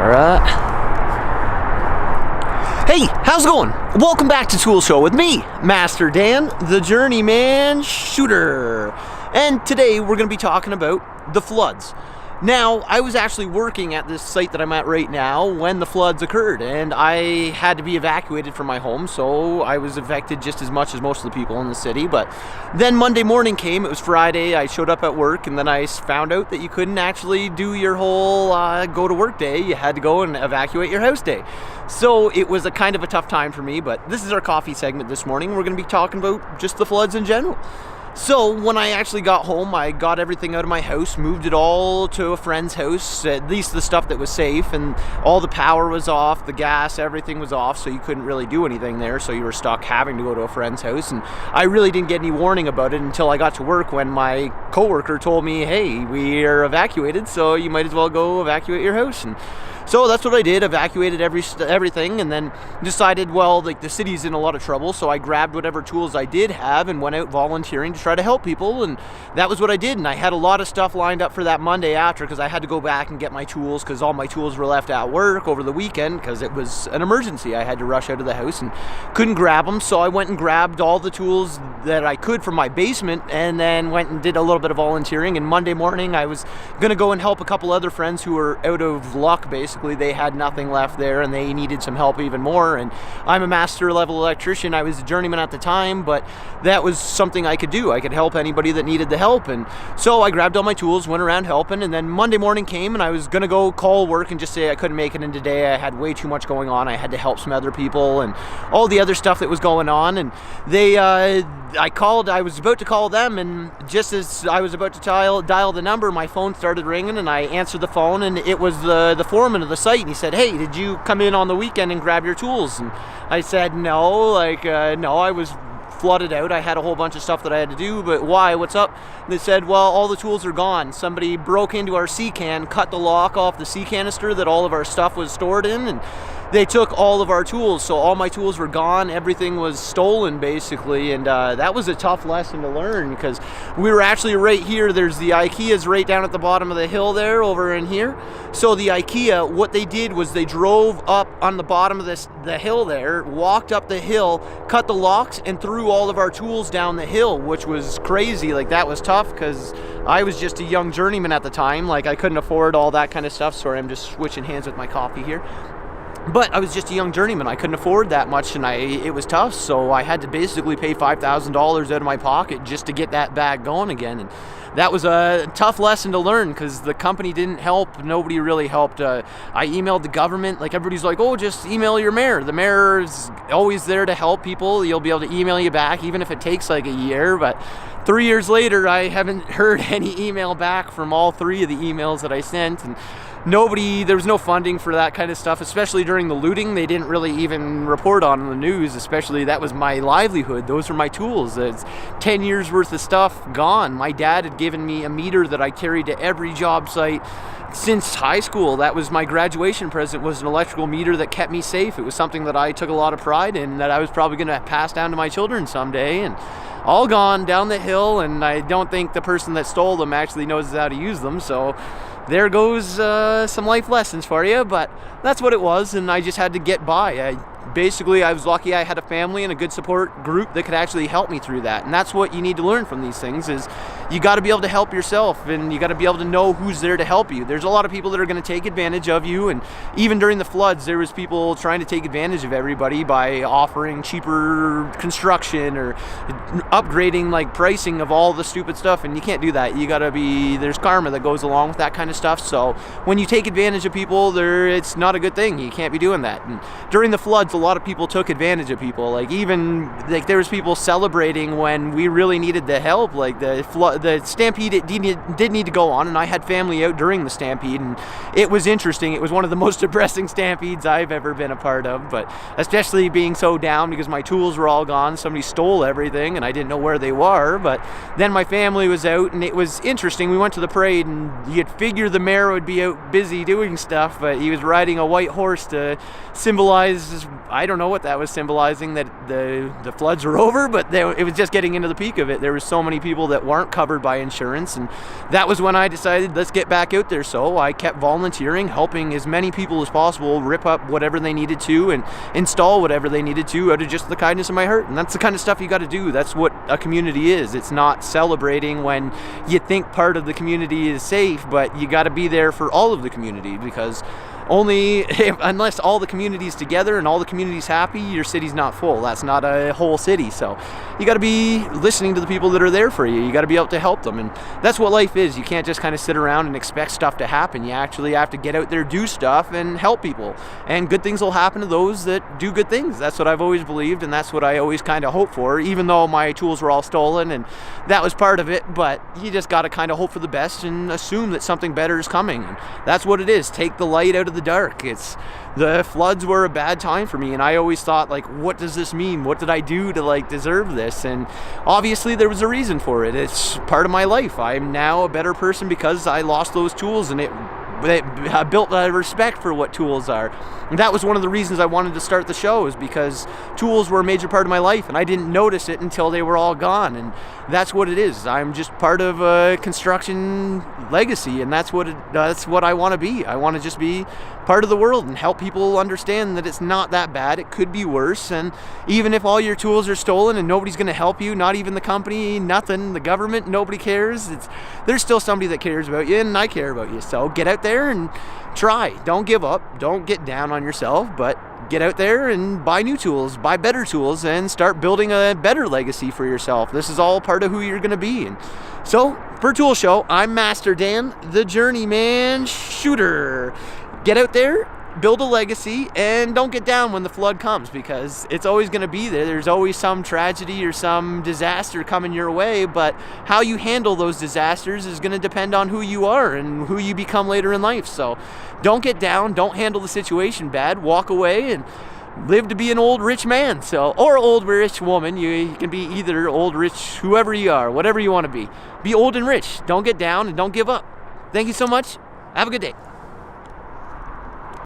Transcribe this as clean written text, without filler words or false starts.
Alright. Hey, how's it going? Welcome back to Tool Show with me, Master Dan, the Journeyman shooter. And today we're going to be talking about the floods. Now, I was actually working at this site that I'm at right now when the floods occurred, and I had to be evacuated from my home, so I was affected just as much as most of the people in the city. But then Monday morning came, it was Friday, I showed up at work, and then I found out that you couldn't actually do your whole go to work day. You had to go and evacuate your house day. So it was a kind of a tough time for me, but this is our coffee segment this morning. We're going to be talking about just the floods in general. So when I actually got home, I got everything out of my house, moved it all to a friend's house, at least the stuff that was safe, and all the power was off, the gas, everything was off, so you couldn't really do anything there, so you were stuck having to go to a friend's house. And I really didn't get any warning about it until I got to work when my coworker told me, hey, we are evacuated, so you might as well go evacuate your house. And so that's what I did, evacuated everything, and then decided, well, like, the city's in a lot of trouble, so I grabbed whatever tools I did have and went out volunteering to try to help people, and that was what I did. And I had a lot of stuff lined up for that Monday after, because I had to go back and get my tools, because all my tools were left at work over the weekend, because it was an emergency. I had to rush out of the house and couldn't grab them, so I went and grabbed all the tools that I could from my basement, and then went and did a little bit of volunteering. And Monday morning, I was going to go and help a couple other friends who were out of luck, basically. They had nothing left there and they needed some help even more. And I'm a master level electrician. I was a journeyman at the time, but that was something I could do. I could help anybody that needed the help. And so I grabbed all my tools, went around helping, and then Monday morning came and I was going to go call work and just say I couldn't make it in today. I had way too much going on. I had to help some other people and all the other stuff that was going on. And I was about to call them, and just as I was about to dial the number, my phone started ringing, and I answered the phone, and it was the foreman of the site, and he said, hey, did you come in on the weekend and grab your tools? And I said, no, no, I was flooded out. I had a whole bunch of stuff that I had to do, but why? What's up? And they said, well, all the tools are gone. Somebody broke into our sea can, cut the lock off the sea canister that all of our stuff was stored in, and they took all of our tools. So all my tools were gone. Everything was stolen, basically. And that was a tough lesson to learn, because we were actually right here. There's the IKEA's right down at the bottom of the hill there, over in here. So the IKEA, what they did was they drove up on the bottom of the hill there, walked up the hill, cut the locks, and threw all of our tools down the hill, which was crazy. Like, that was tough, because I was just a young journeyman at the time. Like, I couldn't afford all that kind of stuff. Sorry, I'm just switching hands with my coffee here. But I was just a young journeyman. I couldn't afford that much, and it was tough. So I had to basically pay $5,000 out of my pocket just to get that bag going again. And that was a tough lesson to learn, because the company didn't help. Nobody really helped. I emailed the government. Like, everybody's like, oh, just email your mayor. The mayor is always there to help people. You'll be able to email you back, even if it takes like a year. But 3 years later, I haven't heard any email back from all 3 of the emails that I sent. And there was no funding for that kind of stuff, especially during the looting. They didn't really even report on the news, especially that was my livelihood. Those were my tools. It's 10 years worth of stuff gone. My dad had given me a meter that I carried to every job site since high school. That was my graduation present, was an electrical meter that kept me safe. It was something that I took a lot of pride in, that I was probably going to pass down to my children someday. And all gone down the hill, and I don't think the person that stole them actually knows how to use them. So there goes some life lessons for you, but that's what it was, and I just had to get by. I was lucky I had a family and a good support group that could actually help me through that. And that's what you need to learn from these things, is you got to be able to help yourself, and you got to be able to know who's there to help you. There's a lot of people that are going to take advantage of you, and even during the floods, there was people trying to take advantage of everybody by offering cheaper construction or upgrading, like, pricing of all the stupid stuff, and you can't do that. There's karma that goes along with that kind of stuff. So when you take advantage of people, it's not a good thing. You can't be doing that. And during the floods, a lot of people took advantage of people. There was people celebrating when we really needed the help. Like, the stampede, it did need to go on, and I had family out during the stampede, and it was interesting. It was one of the most depressing stampedes I've ever been a part of, but especially being so down because my tools were all gone. Somebody stole everything, and I didn't know where they were. But then my family was out, and it was interesting. We went to the parade, and you'd figure the mayor would be out busy doing stuff, but he was riding a white horse to symbolize, I don't know what that was symbolizing, that the floods were over, but it was just getting into the peak of it. There were so many people that weren't covered covered by insurance. And that was when I decided, let's get back out there. So I kept volunteering, helping as many people as possible rip up whatever they needed to and install whatever they needed to out of just the kindness of my heart. And that's the kind of stuff you got to do. That's what a community is. It's not celebrating when you think part of the community is safe, but you got to be there for all of the community, because unless all the community's together and all the community's happy, your city's not full. That's not a whole city. So you got to be listening to the people that are there for you. You got to be able to help them. And that's what life is. You can't just kind of sit around and expect stuff to happen. You actually have to get out there, do stuff, and help people. And good things will happen to those that do good things. That's what I've always believed, and that's what I always kind of hope for, even though my tools were all stolen, and that was part of it. But you just got to kind of hope for the best and assume that something better is coming. And that's what it is. Take the light out of the dark. The floods were a bad time for me, and I always thought, like, what does this mean? What did I do to, like, deserve this? And obviously there was a reason for it. It's part of my life. I'm now a better person because I lost those tools, and it built a respect for what tools are. And that was one of the reasons I wanted to start the show, is because tools were a major part of my life, and I didn't notice it until they were all gone. And that's what it is. I'm just part of a construction legacy, and that's what I want to be. I want to just be part of the world and help people understand that it's not that bad. It could be worse. And even if all your tools are stolen and nobody's going to help you, not even the company, nothing, the government, nobody cares, there's still somebody that cares about you, and I care about you. So get out there and try. Don't give up. Don't get down on yourself, but get out there and buy new tools, buy better tools, and start building a better legacy for yourself. This is all part of who you're going to be. And so for Tool Show, I'm Master Dan, the Journeyman shooter. Get out there, build a legacy, and don't get down when the flood comes, because it's always going to be there. There's always some tragedy or some disaster coming your way, but how you handle those disasters is going to depend on who you are and who you become later in life. So don't get down, don't handle the situation bad, walk away and live to be an old rich man, or old rich woman. You can be either old rich, whoever you are, whatever you want to be. Be old and rich. Don't get down and don't give up. Thank you so much. Have a good day.